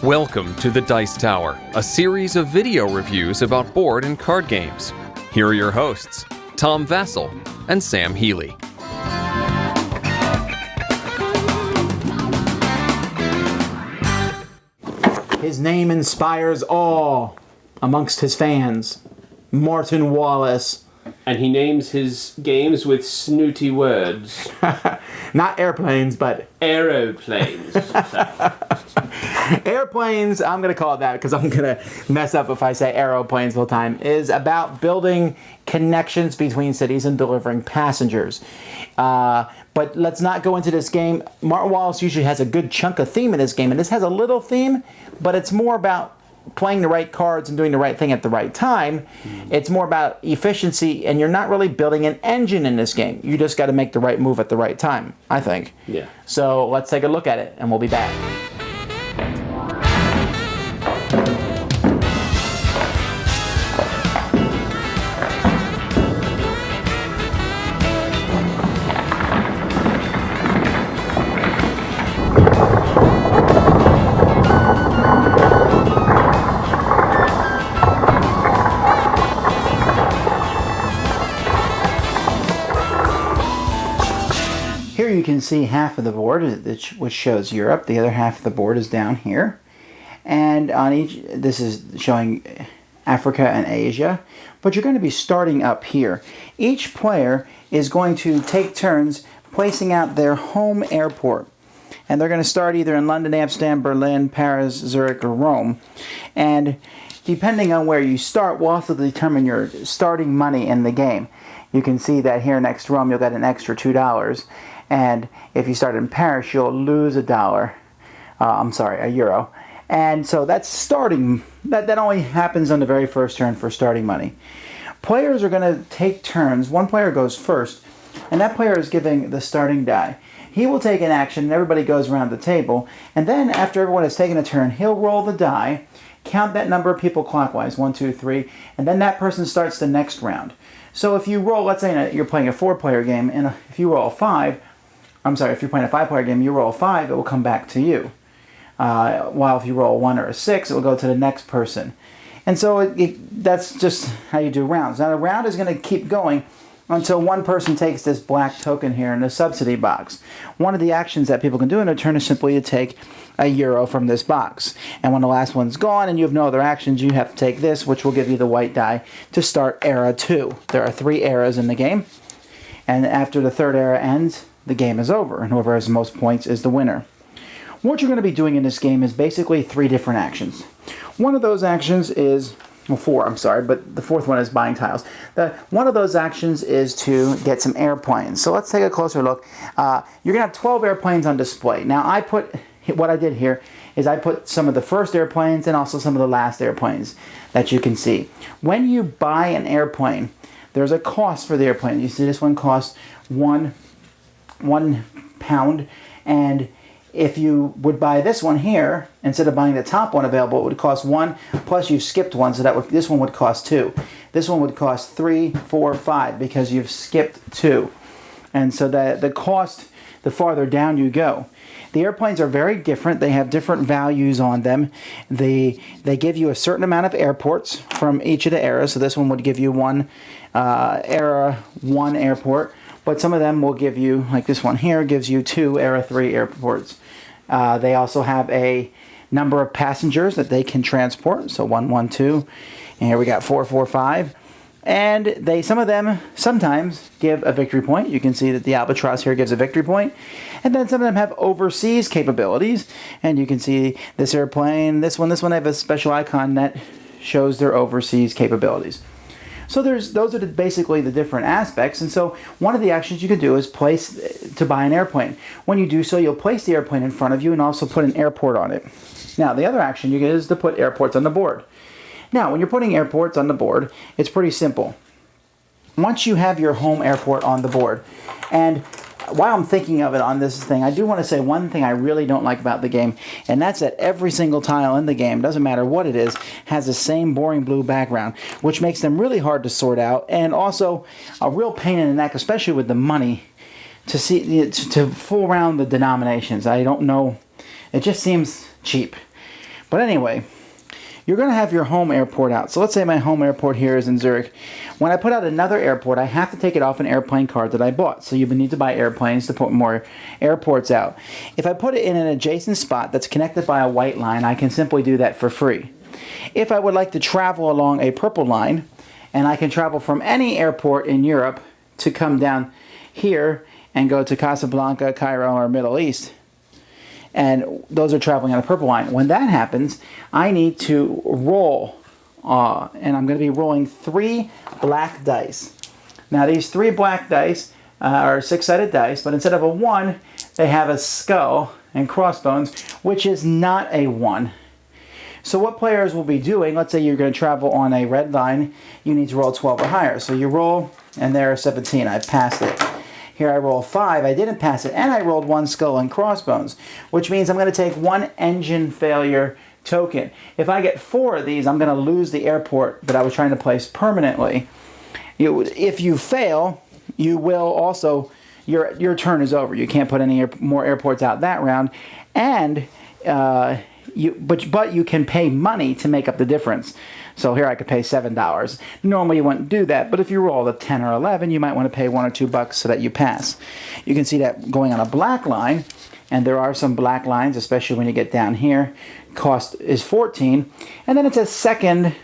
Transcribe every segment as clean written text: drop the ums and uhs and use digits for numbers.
Welcome to the Dice Tower, a series of video reviews about board and card games. Here are your hosts, Tom Vassell and Sam Healy. His name inspires awe amongst his fans. Martin Wallace. And he names his games with snooty words. Not airplanes, but... Aeroplanes. Airplanes, I'm going to call it that because I'm going to mess up if I say aeroplanes all the time, is about building connections between cities and delivering passengers. But let's not go into this game. Martin Wallace usually has a good chunk of theme in this game, and this has a little theme, but it's more about playing the right cards and doing the right thing at the right time. It's more about efficiency, and you're not really building an engine in this game. You just got to make the right move at the right time, I think. Yeah. So let's take a look at it, and we'll be back. Here you can see half of the board, which shows Europe. The other half of the board is down here. And on each, this is showing Africa and Asia. But you're going to be starting up here. Each player is going to take turns placing out their home airport. And they're going to start either in London, Amsterdam, Berlin, Paris, Zurich, or Rome. And depending on where you start will also determine your starting money in the game. You can see that here next to Rome you'll get an extra $2. And if you start in Paris, you'll lose $1. A euro. And so that's starting. That only happens on the very first turn for starting money. Players are going to take turns. One player goes first, and that player is giving the starting die. He will take an action, and everybody goes around the table. And then after everyone has taken a turn, he'll roll the die, count that number of people clockwise, 1, 2, 3, and then that person starts the next round. So if you roll, let's say you're playing a 4-player game, and if you roll a 5, if you're playing a 5-player game, you roll a 5, it will come back to you. While if you roll a 1 or a 6, it will go to the next person. And so that's just how you do rounds. Now the round is going to keep going until one person takes this black token here in the subsidy box. One of the actions that people can do in a turn is simply to take a euro from this box. And when the last one's gone and you have no other actions, you have to take this, which will give you the white die to start era 2. There are 3 eras in the game. And after the third era ends, the game is over, and whoever has the most points is the winner. What you're going to be doing in this game is basically 3 different actions. One of those actions is, well, 4, but the fourth one is buying tiles. One of those actions is to get some airplanes. So let's take a closer look. You're going to have 12 airplanes on display. Now what I did here is I put some of the first airplanes and also some of the last airplanes that you can see. When you buy an airplane, there's a cost for the airplane. You see this one costs £1, and if you would buy this one here, instead of buying the top one available, it would cost 1, plus you've skipped one, so this one would cost 2. This one would cost 3, 4, 5, because you've skipped 2. And so the cost, the farther down you go. The airplanes are very different. They have different values on them. They give you a certain amount of airports from each of the eras. So this one would give you one era 1 airport. But some of them will give you, like this one here, gives you 2 Era 3 airports. They also have a number of passengers that they can transport. So 1, 1, 2. And here we got 4, 4, 5. And some of them sometimes give a victory point. You can see that the Albatross here gives a victory point. And then some of them have overseas capabilities. And you can see this airplane, this one, they have a special icon that shows their overseas capabilities. So those are basically the different aspects. And so one of the actions you can do is to buy an airplane. When you do so, you'll place the airplane in front of you and also put an airport on it. Now, the other action you get is to put airports on the board. Now, when you're putting airports on the board, it's pretty simple. Once you have your home airport on the board, and while I'm thinking of it on this thing, I do want to say one thing I really don't like about the game, and that's that every single tile in the game, doesn't matter what it is, has the same boring blue background, which makes them really hard to sort out, and also a real pain in the neck, especially with the money, to fool around the denominations. I don't know, it just seems cheap. But anyway, you're going to have your home airport out. So let's say my home airport here is in Zurich. When I put out another airport, I have to take it off an airplane card that I bought. So you would need to buy airplanes to put more airports out. If I put it in an adjacent spot that's connected by a white line, I can simply do that for free. If I would like to travel along a purple line, and I can travel from any airport in Europe to come down here and go to Casablanca, Cairo, or Middle East, and those are traveling on a purple line. When that happens, I need to roll, and I'm going to be rolling 3 black dice. Now these 3 black dice are 6-sided dice, but instead of a 1, they have a skull and crossbones, which is not a 1. So what players will be doing, let's say you're going to travel on a red line, you need to roll 12 or higher. So you roll, and there are 17, I passed it. Here I roll 5, I didn't pass it, and I rolled 1 skull and crossbones, which means I'm going to take 1 engine failure token. If I get 4 of these, I'm going to lose the airport that I was trying to place permanently. If you fail, you will also, your turn is over. You can't put any more airports out that round, and but you can pay money to make up the difference. So here I could pay $7. Normally you wouldn't do that, but if you roll a 10 or 11, you might want to pay $1 or $2 so that you pass. You can see that going on a black line, and there are some black lines, especially when you get down here. Cost is 14, and then it says second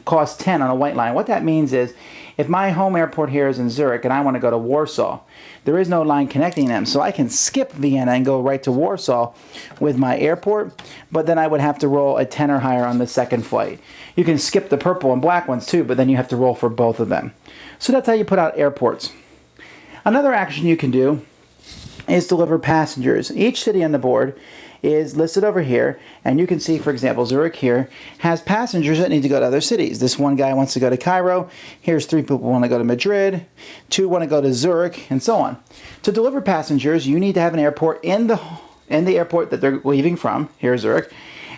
cost 10 on a white line. What that means is, if my home airport here is in Zurich and I want to go to Warsaw, there is no line connecting them, so I can skip Vienna and go right to Warsaw with my airport, but then I would have to roll a 10 or higher on the second flight. You can skip the purple and black ones too, but then you have to roll for both of them. So that's how you put out airports. Another action you can do is deliver passengers. Each city on the board is listed over here, and you can see, for example, Zurich here has passengers that need to go to other cities. This one guy wants to go to Cairo. Here's 3 people who want to go to Madrid. 2 want to go to Zurich, and so on. To deliver passengers, you need to have an airport in the airport that they're leaving from. Here's Zurich,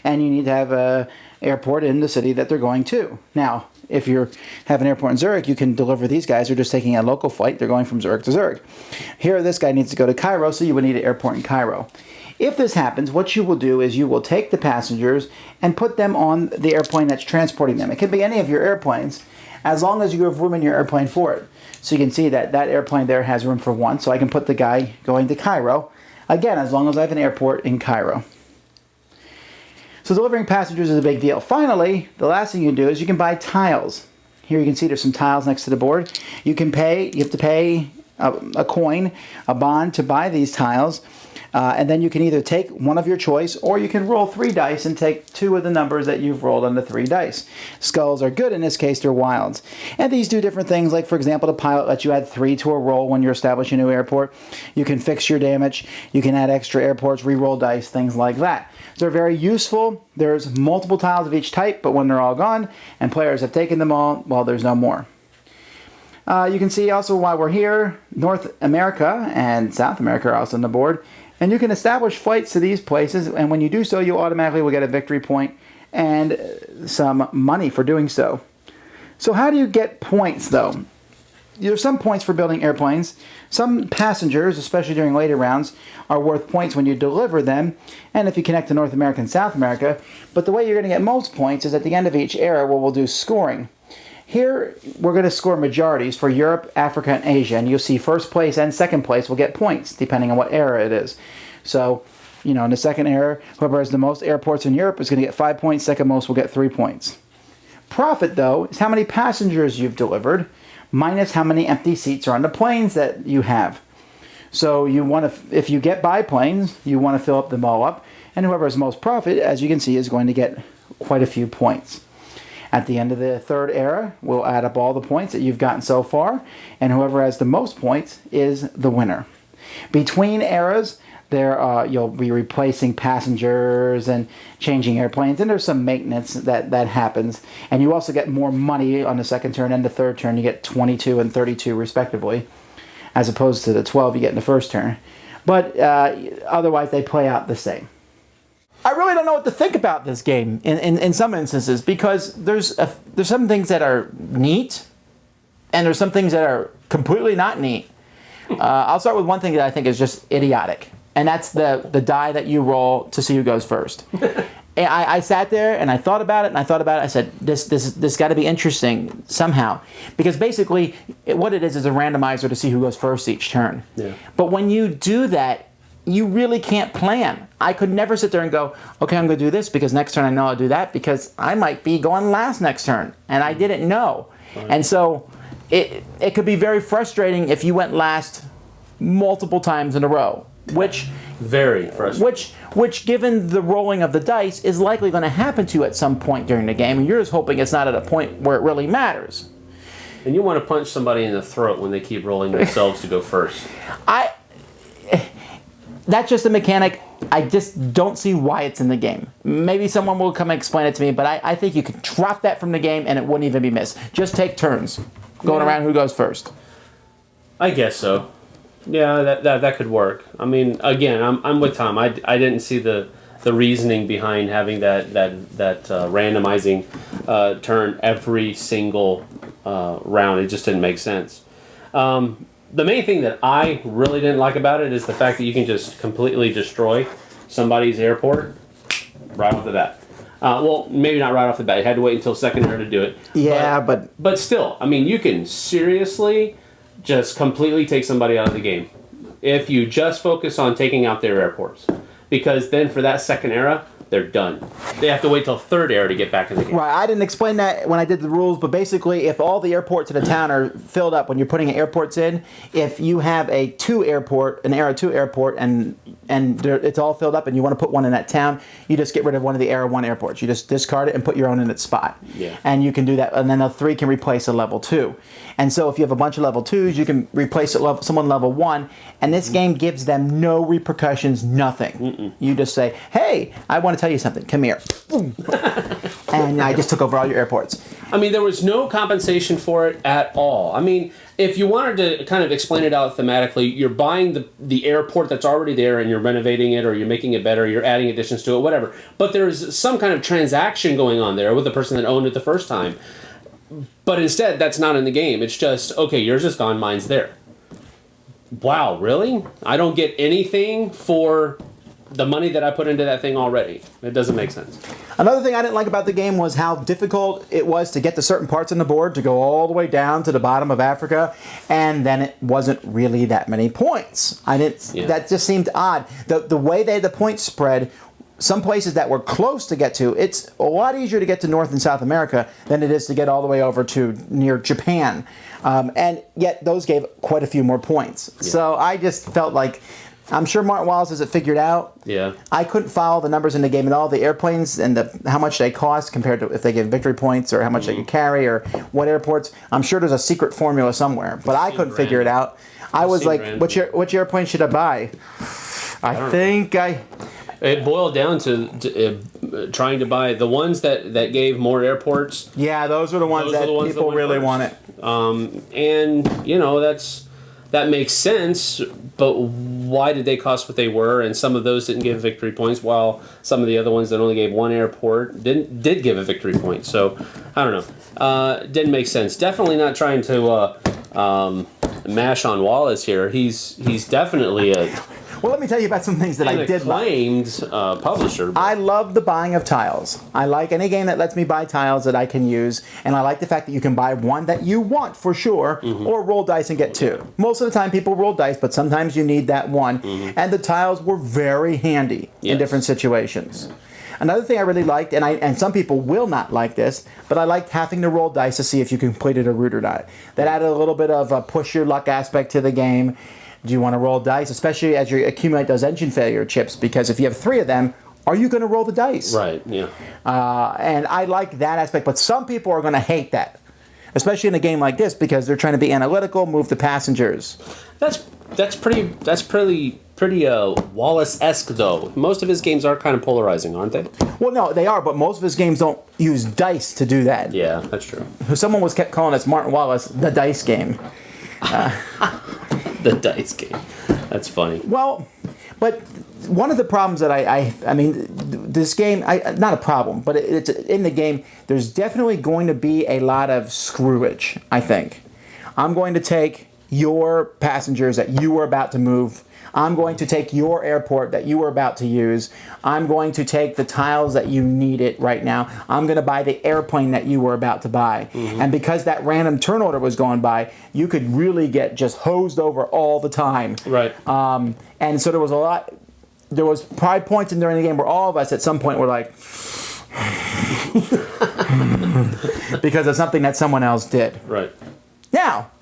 and you need to have an airport in the city that they're going to. Now, if you have an airport in Zurich, you can deliver these guys. They're just taking a local flight. They're going from Zurich to Zurich. Here, this guy needs to go to Cairo, so you would need an airport in Cairo. If this happens, what you will do is you will take the passengers and put them on the airplane that's transporting them. It could be any of your airplanes, as long as you have room in your airplane for it. So you can see that that airplane there has room for 1, so I can put the guy going to Cairo, again, as long as I have an airport in Cairo. So delivering passengers is a big deal. Finally, the last thing you do is you can buy tiles. Here you can see there's some tiles next to the board. You have to pay a coin, a bond, to buy these tiles. And then you can either take one of your choice, or you can roll 3 dice and take 2 of the numbers that you've rolled on the 3 dice. Skulls are good. In this case, they're wilds. And these do different things. Like, for example, the pilot lets you add 3 to a roll when you're establishing a new airport. You can fix your damage. You can add extra airports, re-roll dice, things like that. They're very useful. There's multiple tiles of each type, but when they're all gone and players have taken them all, well, there's no more. You can see also while we're here, North America and South America are also on the board. And you can establish flights to these places, and when you do so, you automatically will get a victory point and some money for doing so. So how do you get points, though? There's some points for building airplanes. Some passengers, especially during later rounds, are worth points when you deliver them, and if you connect to North America and South America. But the way you're going to get most points is at the end of each era where we'll do scoring. Here, we're going to score majorities for Europe, Africa, and Asia, and you'll see first place and second place will get points, depending on what era it is. So, in the second era, whoever has the most airports in Europe is going to get 5 points, second most will get 3 points. Profit, though, is how many passengers you've delivered, minus how many empty seats are on the planes that you have. So, if you get biplanes, you want to fill up them all up, and whoever has the most profit, as you can see, is going to get quite a few points. At the end of the third era, we'll add up all the points that you've gotten so far, and whoever has the most points is the winner. Between eras, you'll be replacing passengers and changing airplanes, and there's some maintenance that happens. And you also get more money on the second turn and the third turn. You get 22 and 32 respectively, as opposed to the 12 you get in the first turn. But otherwise, they play out the same. I really don't know what to think about this game in some instances, because there's some things that are neat, and there's some things that are completely not neat. I'll start with one thing that I think is just idiotic, and that's the die that you roll to see who goes first. I sat there and I thought about it and I thought about it. I said, this got to be interesting somehow. Because basically, what it is a randomizer to see who goes first each turn. Yeah. But when you do that, you really can't plan. I could never sit there and go, okay, I'm going to do this because next turn I know I'll do that because I might be going last next turn. And I didn't know. Right. And so it could be very frustrating if you went last multiple times in a row, which very frustrating. Which given the rolling of the dice is likely going to happen to you at some point during the game, and you're just hoping it's not at a point where it really matters. And you want to punch somebody in the throat when they keep rolling themselves to go first. That's just a mechanic. I just don't see why it's in the game. Maybe someone will come and explain it to me, but I think you could drop that from the game and it wouldn't even be missed. Just take turns going around who goes first. I guess so. Yeah, that could work. I mean, again, I'm with Tom. I didn't see the reasoning behind having that randomizing turn every single round. It just didn't make sense. The main thing that I really didn't like about it is the fact that you can just completely destroy somebody's airport right off the bat. Well, maybe not right off the bat. You had to wait until second air to do it. Yeah, but still, I mean, you can seriously just completely take somebody out of the game if you just focus on taking out their airports. Because then for that second era, they're done. They have to wait till third air to get back in the game. Right, I didn't explain that when I did the rules, but basically if all the airports in a town are filled up when you're putting airports in, if you have an Era 2 airport, and it's all filled up and you want to put one in that town, you just get rid of one of the Era 1 airports. You just discard it and put your own in its spot. Yeah. And you can do that, and then a 3 can replace a level 2. And so if you have a bunch of level 2s, you can replace someone level 1, and this game gives them no repercussions, nothing. You just say, hey, I want to tell you something. Come here. Boom. And I just took over all your airports. I mean, there was no compensation for it at all. I mean, if you wanted to kind of explain it out thematically, you're buying the airport that's already there and you're renovating it or you're making it better, you're adding additions to it, whatever. But there's some kind of transaction going on there with the person that owned it the first time. But instead, that's not in the game. It's just, okay, yours is gone, mine's there. Wow, really? I don't get anything for the money that I put into that thing already. It doesn't make sense. Another thing I didn't like about the game was how difficult it was to get to certain parts on the board, to go all the way down to the bottom of Africa, and then it wasn't really that many points. That just seemed odd. The way they had the points spread, some places that were close to get to, it's a lot easier to get to North and South America than it is to get all the way over to near Japan. And yet those gave quite a few more points. Yeah. So I just felt like, I'm sure Martin Wallace has it figured out. Yeah. I couldn't follow the numbers in the game at all. The airplanes and how much they cost compared to if they give victory points or how much they could carry or what airports. I'm sure there's a secret formula somewhere, but I couldn't figure it out. I was like, which airplane should I buy? I think It boiled down to trying to buy the ones that gave more airports. Yeah, those are the ones that people really wanted. And, you know, that makes sense, but why did they cost what they were? And some of those didn't give victory points, while some of the other ones that only gave one airport did give a victory point. So, I don't know. Didn't make sense. Definitely not trying to mash on Wallace here. He's definitely a... Well, let me tell you about some things that I did like. Acclaimed publisher. I love the buying of tiles. I like any game that lets me buy tiles that I can use, and I like the fact that you can buy one that you want for sure, or roll dice and get two. Most of the time people roll dice, but sometimes you need that one, and the tiles were very handy in different situations. Another thing I really liked, and some people will not like this, but I liked having to roll dice to see if you completed a route or not. That added a little bit of a push your luck aspect to the game. Do you want to roll dice, especially as you accumulate those engine failure chips? Because if you have 3 of them, are you going to roll the dice? Right, yeah. And I like that aspect, but some people are going to hate that, especially in a game like this, because they're trying to be analytical, move the passengers. That's pretty Wallace-esque, though. Most of his games are kind of polarizing, aren't they? Well, no, they are, but most of his games don't use dice to do that. Yeah, that's true. Someone kept calling us, Martin Wallace, the dice game. The dice game. That's funny. Well, but one of the problems that I mean, this game, not a problem, but it's in the game, there's definitely going to be a lot of screwage, I think. I'm going to take your passengers that you were about to move. I'm going to take your airport that you were about to use. I'm going to take the tiles that you needed right now. I'm going to buy the airplane that you were about to buy. And because that random turn order was going by, you could really get just hosed over all the time. Right. And so there was probably points in during the game where all of us at some point were like, because of something that someone else did. Right. Now,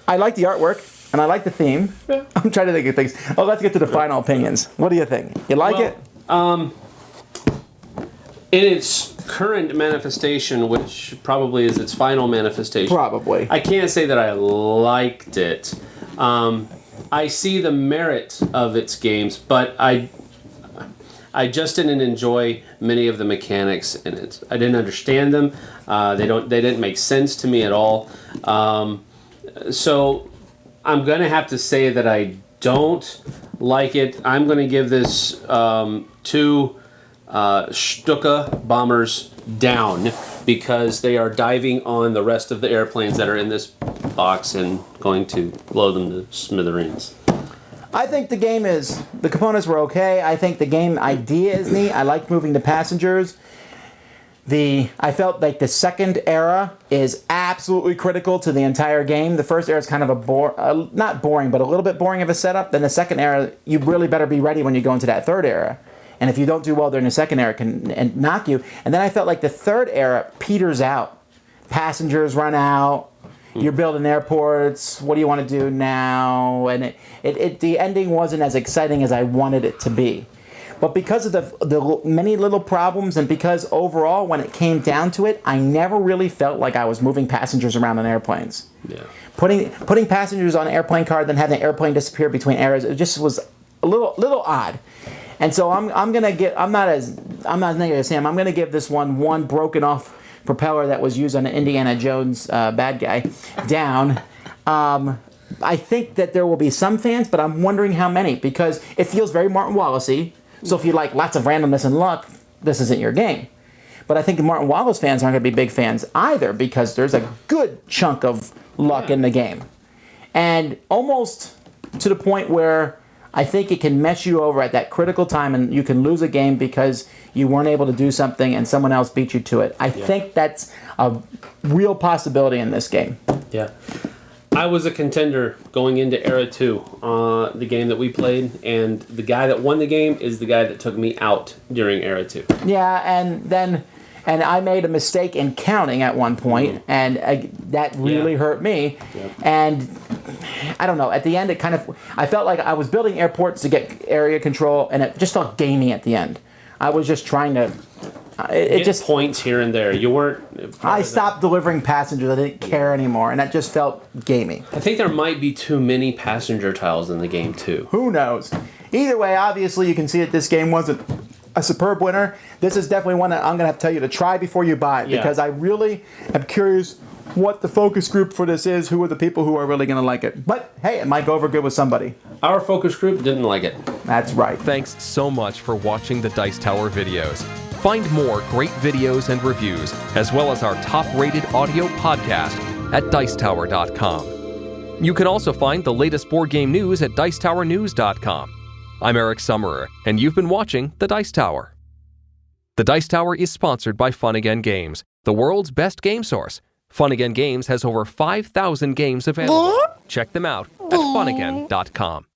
I like the artwork and I like the theme. Yeah. I'm trying to think of things. Oh, let's get to the final opinions. What do you think? You like it? In its current manifestation, which probably is its final manifestation, Probably. I can't say that I liked it. I see the merit of its games, but I just didn't enjoy many of the mechanics in it. I didn't understand them. They didn't make sense to me at all. So I'm gonna have to say that I don't like it. I'm gonna give this 2 Stuka bombers down because they are diving on the rest of the airplanes that are in this box and going to blow them to smithereens. I think the components were okay. I think the game idea is neat. I like moving the passengers. I felt like the second era is absolutely critical to the entire game. The first era is kind of not boring, but a little bit boring of a setup. Then the second era, you really better be ready when you go into that third era. And if you don't do well during the second era, it can knock you. And then I felt like the third era peters out. Passengers run out. You're building airports. What do you want to do now? And the ending wasn't as exciting as I wanted it to be. But because of the many little problems, and because overall, when it came down to it, I never really felt like I was moving passengers around on airplanes. Yeah. Putting passengers on an airplane card, then having the airplane disappear between eras, it just was a little odd. And so I'm not as negative as Sam. I'm gonna give this one broken off propeller that was used on an Indiana Jones bad guy down. I think that there will be some fans, but I'm wondering how many, because it feels very Martin Wallace-y. So if you like lots of randomness and luck, this isn't your game. But I think the Martin Wallace fans aren't going to be big fans either, because there's a good chunk of luck in the game. And almost to the point where I think it can mess you over at that critical time, and you can lose a game because you weren't able to do something and someone else beat you to it. I think that's a real possibility in this game. Yeah. I was a contender going into Era 2, the game that we played, and the guy that won the game is the guy that took me out during Era 2. Yeah, and I made a mistake in counting at one point, and that really hurt me. Yep. And I don't know, at the end I felt like I was building airports to get area control, and it just felt gamey at the end. I was just trying to... It just points here and there. You weren't... I stopped delivering passengers. I didn't care anymore, and that just felt gamey. I think there might be too many passenger tiles in the game, too. Who knows? Either way, obviously, you can see that this game wasn't a superb winner. This is definitely one that I'm going to have to tell you to try before you buy it, because I really am curious what the focus group for this is, who are the people who are really going to like it. But, hey, it might go over good with somebody. Our focus group didn't like it. That's right. Thanks so much for watching the Dice Tower videos. Find more great videos and reviews, as well as our top-rated audio podcast at Dicetower.com. You can also find the latest board game news at Dicetowernews.com. I'm Eric Summerer, and you've been watching The Dice Tower. The Dice Tower is sponsored by Fun Again Games, the world's best game source. Fun Again Games has over 5,000 games available. Check them out at funagain.com.